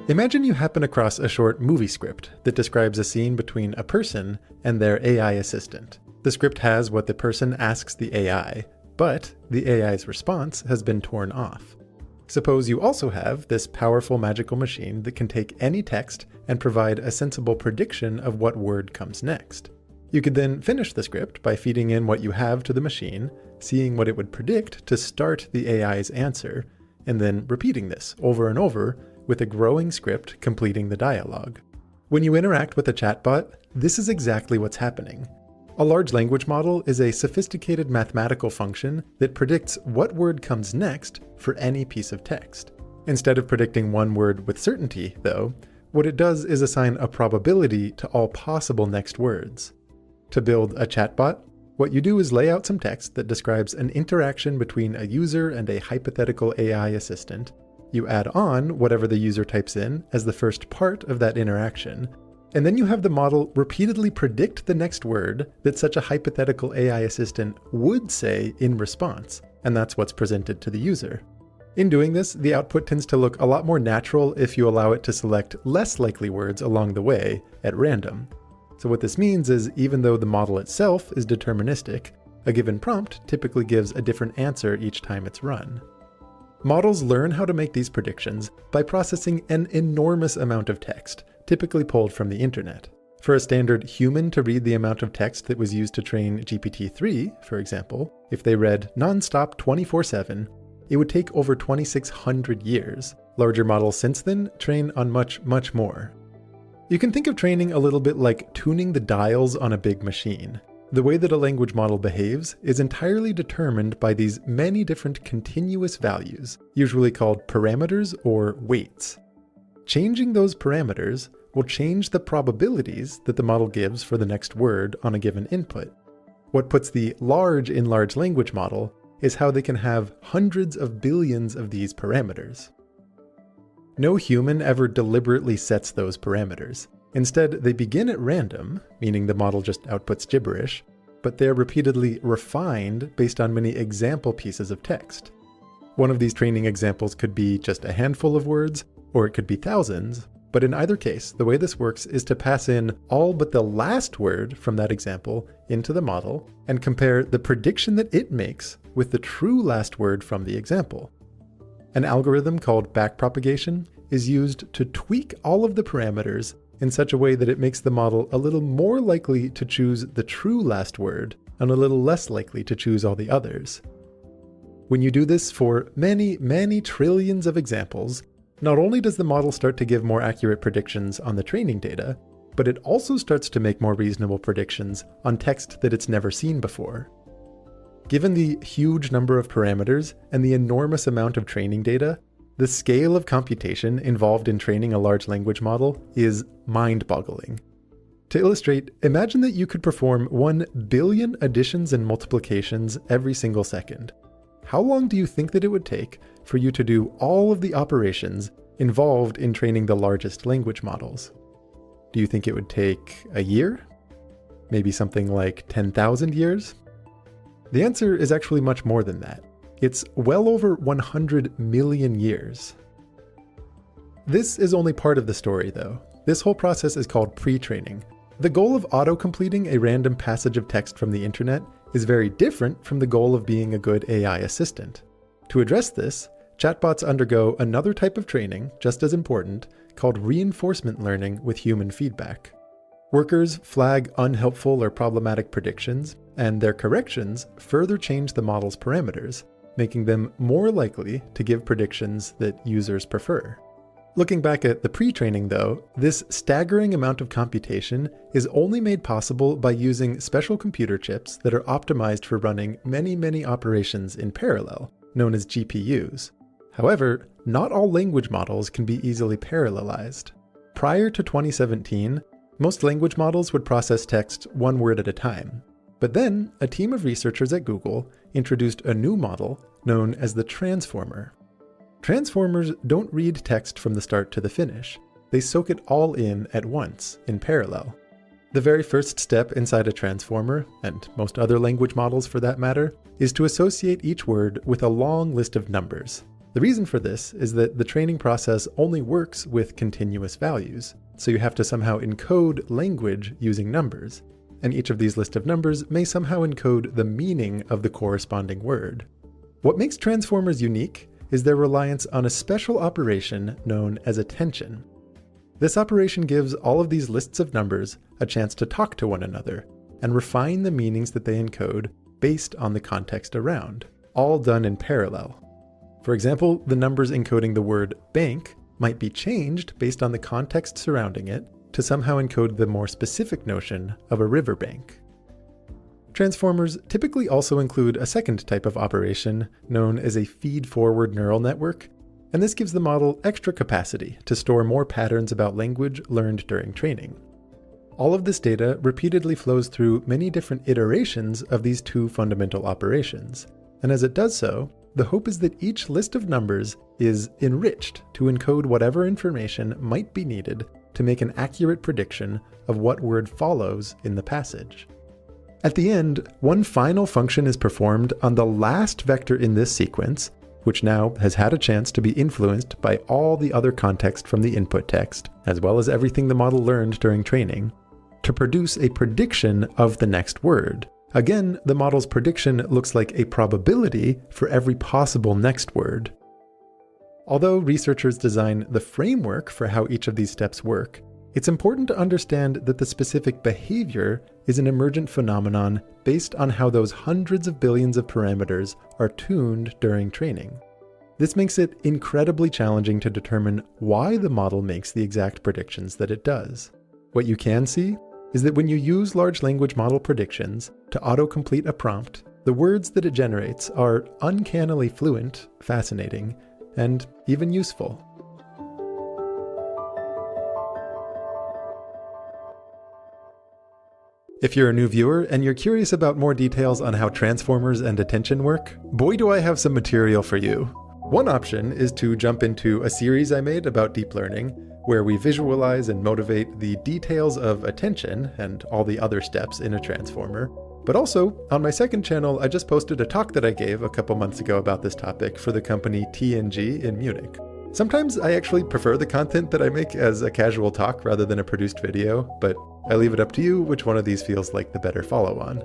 Imagine you happen across a short movie script that describes a scene between a person and their AI assistant. The script has what the person asks the AI, but the AI's response has been torn off. Suppose you also have this powerful magical machine that can take any text and provide a sensible prediction of what word comes next. You could then finish the script by feeding in what you have to the machine, seeing what it would predict to start the AI's answer, and then repeating this over and over with a growing script completing the dialogue. When you interact with a chatbot, this is exactly what's happening. A large language model is a sophisticated mathematical function that predicts what word comes next for any piece of text. Instead of predicting one word with certainty, though, what it does is assign a probability to all possible next words. To build a chatbot, what you do is lay out some text that describes an interaction between a user and a hypothetical AI assistant. You add on whatever the user types in as the first part of that interaction, and then you have the model repeatedly predict the next word that such a hypothetical AI assistant would say in response, and that's what's presented to the user. In doing this, the output tends to look a lot more natural if you allow it to select less likely words along the way at random. So what this means is even though the model itself is deterministic, a given prompt typically gives a different answer each time it's run. Models learn how to make these predictions by processing an enormous amount of text, typically pulled from the internet. For a standard human to read the amount of text that was used to train GPT-3, for example, if they read nonstop 24/7, it would take over 2,600 years. Larger models since then train on much, much more. You can think of training a little bit like tuning the dials on a big machine. The way that a language model behaves is entirely determined by these many different continuous values, usually called parameters or weights. Changing those parameters will change the probabilities that the model gives for the next word on a given input. What puts the large in large language model is how they can have hundreds of billions of these parameters. No human ever deliberately sets those parameters. Instead, they begin at random, meaning the model just outputs gibberish, but they're repeatedly refined based on many example pieces of text. One of these training examples could be just a handful of words, or it could be thousands, but in either case, the way this works is to pass in all but the last word from that example into the model and compare the prediction that it makes with the true last word from the example. An algorithm called backpropagation is used to tweak all of the parameters in such a way that it makes the model a little more likely to choose the true last word and a little less likely to choose all the others. When you do this for many, many trillions of examples, not only does the model start to give more accurate predictions on the training data, but it also starts to make more reasonable predictions on text that it's never seen before. Given the huge number of parameters and the enormous amount of training data, the scale of computation involved in training a large language model is mind-boggling. To illustrate, imagine that you could perform 1 billion additions and multiplications every single second. How long do you think that it would take for you to do all of the operations involved in training the largest language models? Do you think it would take a year? Maybe something like 10,000 years? The answer is actually much more than that. It's well over 100 million years. This is only part of the story, though. This whole process is called pre-training. The goal of auto-completing a random passage of text from the internet is very different from the goal of being a good AI assistant. To address this, chatbots undergo another type of training, just as important, called reinforcement learning with human feedback. Workers flag unhelpful or problematic predictions, and their corrections further change the model's parameters, making them more likely to give predictions that users prefer. Looking back at the pre-training though, this staggering amount of computation is only made possible by using special computer chips that are optimized for running many, many operations in parallel, known as GPUs. However, not all language models can be easily parallelized. Prior to 2017, most language models would process text one word at a time. But then, a team of researchers at Google introduced a new model known as the transformer. Transformers don't read text from the start to the finish. They soak it all in at once, in parallel. The very first step inside a transformer, and most other language models for that matter, is to associate each word with a long list of numbers. The reason for this is that the training process only works with continuous values, so you have to somehow encode language using numbers, and each of these list of numbers may somehow encode the meaning of the corresponding word. What makes transformers unique is their reliance on a special operation known as attention. This operation gives all of these lists of numbers a chance to talk to one another and refine the meanings that they encode based on the context around, all done in parallel. For example, the numbers encoding the word bank might be changed based on the context surrounding it to somehow encode the more specific notion of a riverbank. Transformers typically also include a second type of operation known as a feed-forward neural network, and this gives the model extra capacity to store more patterns about language learned during training. All of this data repeatedly flows through many different iterations of these two fundamental operations, and as it does so, the hope is that each list of numbers is enriched to encode whatever information might be needed to make an accurate prediction of what word follows in the passage. At the end, one final function is performed on the last vector in this sequence, which now has had a chance to be influenced by all the other context from the input text, as well as everything the model learned during training, to produce a prediction of the next word. Again, the model's prediction looks like a probability for every possible next word. Although researchers design the framework for how each of these steps work, it's important to understand that the specific behavior is an emergent phenomenon based on how those hundreds of billions of parameters are tuned during training. This makes it incredibly challenging to determine why the model makes the exact predictions that it does. What you can see is that when you use large language model predictions to autocomplete a prompt, the words that it generates are uncannily fluent, fascinating, and even useful. If you're a new viewer and you're curious about more details on how transformers and attention work, boy do I have some material for you. One option is to jump into a series I made about deep learning, where we visualize and motivate the details of attention and all the other steps in a transformer. But also, on my second channel, I just posted a talk that I gave a couple months ago about this topic for the company TNG in Munich. Sometimes I actually prefer the content that I make as a casual talk rather than a produced video, but I leave it up to you which one of these feels like the better follow-on.